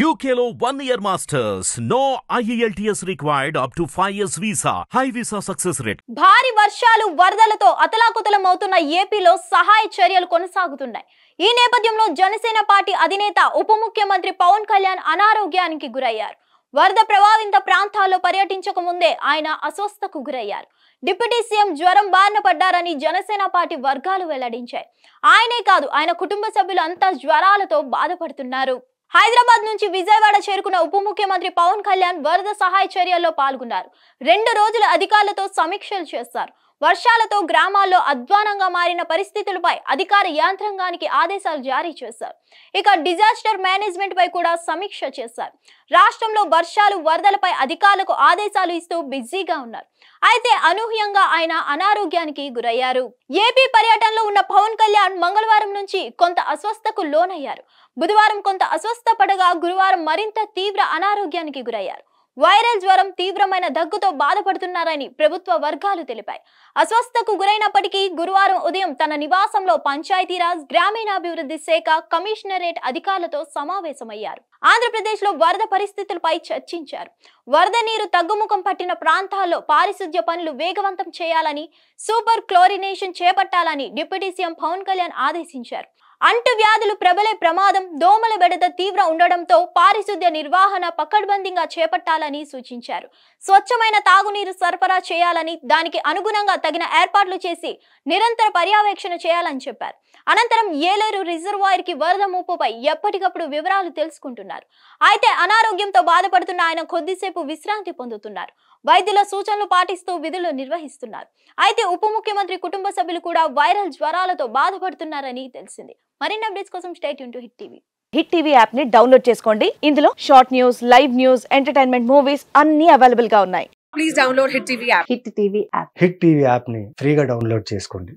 UKలో 1 year masters. No IELTS required up to 5 years visa. High visa success rate. భారీ వర్షాలు వరదలతో అతలాకుతలమవుతున్న ఏపీలో సహాయ చర్యలు కొనసాగుతున్నాయి. ఈ నేపథ్యంలో జనసేన పార్టీ అధినేత ఉప ముఖ్యమంత్రి పవన్ కళ్యాణ్ అనారోగ్యానికి గురయ్యారు. వరద ప్రభావిత ప్రాంతాల్లో పర్యటించక ముందే ఆయన అస్వస్థతకు గురయ్యారు. డిప్యూటీ సీఎం జ్వరం బారిన పడ్డారని జనసేన పార్టీ వర్గాలు వెల్లడించాయి. ఆయనే కాదు, ఆయన కుటుంబ సభ్యులు అంతా జ్వరాలతో బాధపడుతున్నారు. హైదరాబాద్ నుంచి విజయవాడ చేరుకున్న ఉప ముఖ్యమంత్రి పవన్ కళ్యాణ్ వరద సహాయ చర్యల్లో పాల్గొన్నారు. 2 రోజులు అధికారులతో సమీక్షలు చేశారు. వర్షాలతో గ్రామాల్లో అధ్వానంగా మారిన పరిస్థితులపై అధికార యంత్రాంగానికి ఆదేశాలు జారీ చేశారు. ఇక డిజాస్టర్ మేనేజ్మెంట్ పై కూడా సమీక్ష చేశారు. రాష్ట్రంలో వర్షాలు వరదలపై అధికారులకు ఆదేశాలు ఇస్తూ బిజీగా ఉన్నారు. అయితే అనూహ్యంగా ఆయన అనారోగ్యానికి గురయ్యారు. ఏపీ పర్యటనలో ఉన్న పవన్ కళ్యాణ్ మంగళవారం నుంచి కొంత అస్వస్థతకు లోనయ్యారు. బుధవారం కొంత అస్వస్థ పడగా గురువారం మరింత తీవ్ర అనారోగ్యానికి గురయ్యారు. వైరల్ జ్వరం, తీవ్రమైన దగ్గుతో బాధపడుతున్నారని ప్రభుత్వ వర్గాలు తెలిపాయి. అస్వస్థతకు గురైనప్పటికీ గురువారం ఉదయం తన నివాసంలో పంచాయతీరాజ్, గ్రామీణాభివృద్ధి శాఖ కమిషనరేట్ అధికారులతో సమావేశమయ్యారు. ఆంధ్రప్రదేశ్ లో వరద పరిస్థితులపై చర్చించారు. వరద నీరు తగ్గుముఖం పట్టిన ప్రాంతాల్లో పారిశుధ్య పనులు వేగవంతం చేయాలని, సూపర్ క్లోరినేషన్ చేపట్టాలని డిప్యూటీ సీఎం పవన్ కళ్యాణ్ ఆదేశించారు. అంటు వ్యాధులు ప్రబలే ప్రమాదం, దోమల బెడద తీవ్ర ఉండడంతో పారిశుద్ధ్య నిర్వహణ పకడ్బందీగా చేపట్టాలని సూచించారు. స్వచ్ఛమైన తాగునీరు సరఫరా చేయాలని, దానికి అనుగుణంగా తగిన ఏర్పాట్లు చేసి నిరంతర పర్యవేక్షణ చేయాలని చెప్పారు. అనంతరం ఏలేరు రిజర్వాయర్ కి వరద ముప్పుపై ఎప్పటికప్పుడు వివరాలు తెలుసుకుంటున్నారు. అయితే అనారోగ్యంతో బాధపడుతున్న ఆయన కొద్దిసేపు విశ్రాంతి పొందుతున్నారు. వైద్యుల సూచనలు పాటిస్తూ విధులు నిర్వహిస్తున్నారు. అయితే ఉప ముఖ్యమంత్రి కుటుంబ సభ్యులు కూడా వైరల్ జ్వరాలతో బాధపడుతున్నారని తెలిసింది. మరిన్ని అప్డేట్స్ కోసం stay tune to hit TV. Hit TV app ని డౌన్లోడ్ చేసుకోండి. ఇందులో short news, live news, entertainment movies అన్ని అవైలబుల్ గా ఉన్నాయి. Please download Hit TV app. Hit TV app. Hit TV app ని ఫ్రీగా డౌన్లోడ్ చేసుకోండి.